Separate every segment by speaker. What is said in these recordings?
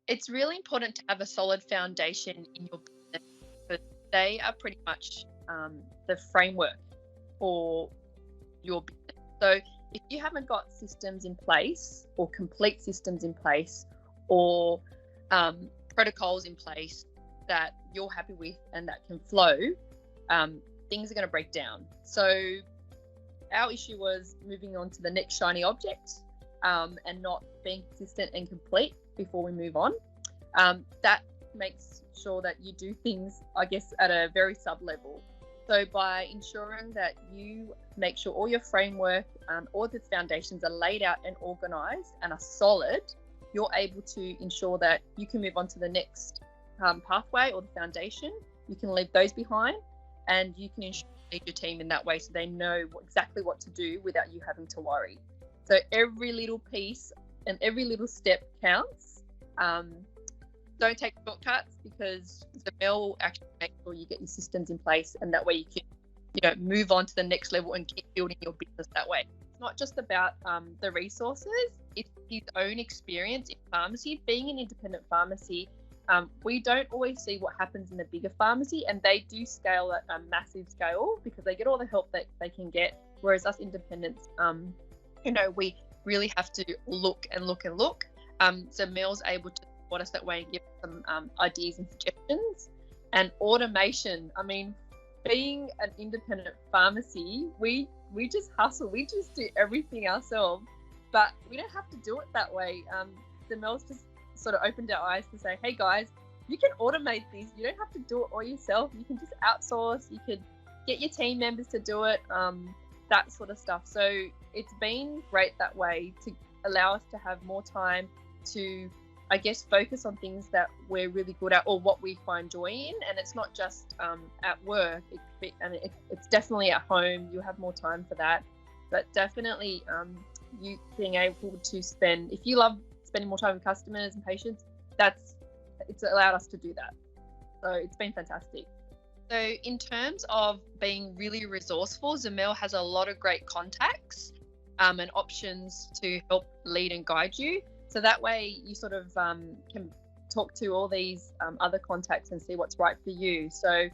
Speaker 1: It's really important to have a solid foundation in your business because they are pretty much the framework for your business. So if you haven't got systems in place or complete systems in place or protocols in place that you're happy with and that can flow, things are going to break down. So our issue was moving on to the next shiny object and not being consistent and complete before we move on. That makes sure that you do things, I guess, at a very sub level. So by ensuring that you make sure all your framework, all the foundations are laid out and organized and are solid, you're able to ensure that you can move on to the next pathway or the foundation. You can leave those behind and you can ensure you lead your team in that way so they know exactly what to do without you having to worry. So every little piece and every little step counts. Don't take shortcuts because the mill will actually make sure you get your systems in place and that way you can, move on to the next level and keep building your business that way. It's not just about the resources, it's his own experience in pharmacy. Being an independent pharmacy, we don't always see what happens in the bigger pharmacy, and they do scale at a massive scale because they get all the help that they can get, whereas us independents, we really have to look and look and look. So Mel's able to support us that way and give us some ideas and suggestions. And automation, I mean, being an independent pharmacy, we just hustle, we just do everything ourselves, but we don't have to do it that way. The Mel's just sort of opened our eyes to say, hey guys, you can automate this. You don't have to do it all yourself. You can just outsource. You could get your team members to do it, that sort of stuff. So it's been great that way to allow us to have more time to, I guess, focus on things that we're really good at or what we find joy in. And it's not just at work. It's definitely at home. You have more time for that. But definitely you being able to spend, if you love spending more time with customers and patients, it's allowed us to do that. So it's been fantastic. So in terms of being really resourceful, Zamel has a lot of great contacts and options to help lead and guide you. So that way you sort of can talk to all these other contacts and see what's right for you. So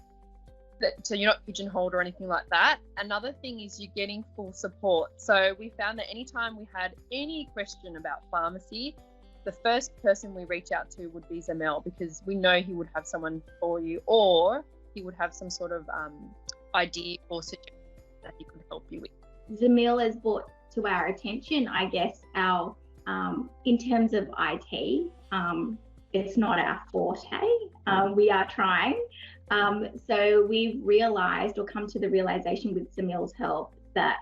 Speaker 1: you're not pigeonholed or anything like that. Another thing is you're getting full support. So we found that anytime we had any question about pharmacy, the first person we reach out to would be Zamel, because we know he would have someone for you, or he would have some sort of idea or suggestion that he could help you with.
Speaker 2: Zamel has brought to our attention, I guess, our in terms of IT, it's not our forte. We are trying. So we've realized or come to the realization with Zamel's help that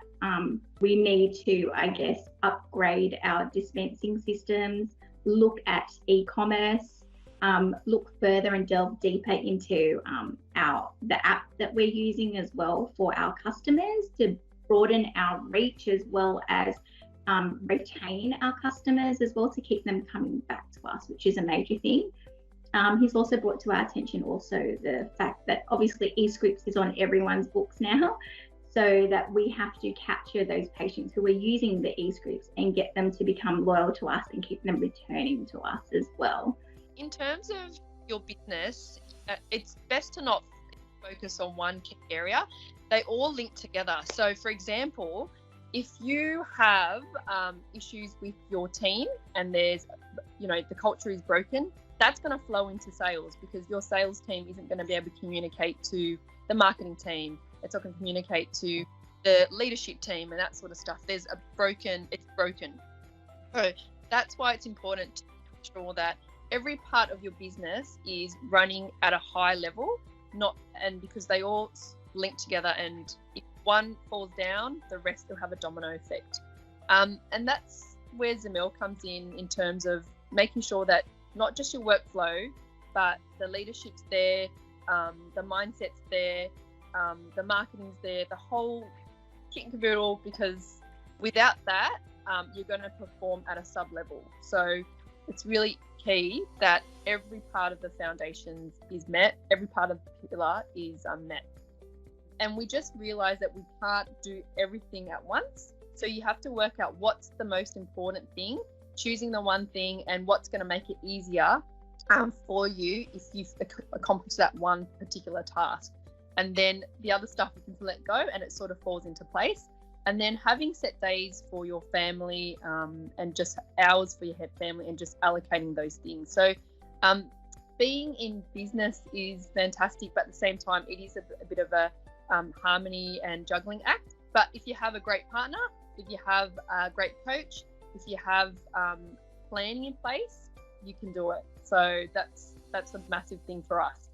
Speaker 2: we need to, I guess, upgrade our dispensing systems, look at e-commerce, look further and delve deeper into the app that we're using as well for our customers to broaden our reach as well as retain our customers as well, to keep them coming back to us, which is a major thing. He's also brought to our attention also the fact that obviously eScripts is on everyone's books now, so that we have to capture those patients who are using the eScripts and get them to become loyal to us and keep them returning to us as well.
Speaker 1: In terms of your business, it's best to not focus on one key area. They all link together. So for example, if you have issues with your team and there's, the culture is broken, that's going to flow into sales, because your sales team isn't going to be able to communicate to the marketing team. It's not going to communicate to the leadership team and that sort of stuff. It's broken. So that's why it's important to ensure that every part of your business is running at a high level, because they all link together, and if one falls down, the rest will have a domino effect. And that's where Zamel comes in terms of making sure that not just your workflow, but the leadership's there, the mindset's there, the marketing's there, the whole kit and caboodle, because without that, you're going to perform at a sub-level. So it's really key that every part of the foundations is met, every part of the pillar is met. And we just realized that we can't do everything at once. So you have to work out what's the most important thing, choosing the one thing and what's going to make it easier for you if you've accomplished that one particular task. And then the other stuff you can let go and it sort of falls into place. And then having set days for your family and just hours for your family and just allocating those things. So being in business is fantastic, but at the same time, it is a bit of a harmony and juggling act. But if you have a great partner, if you have a great coach, if you have planning in place, you can do it. So that's a massive thing for us.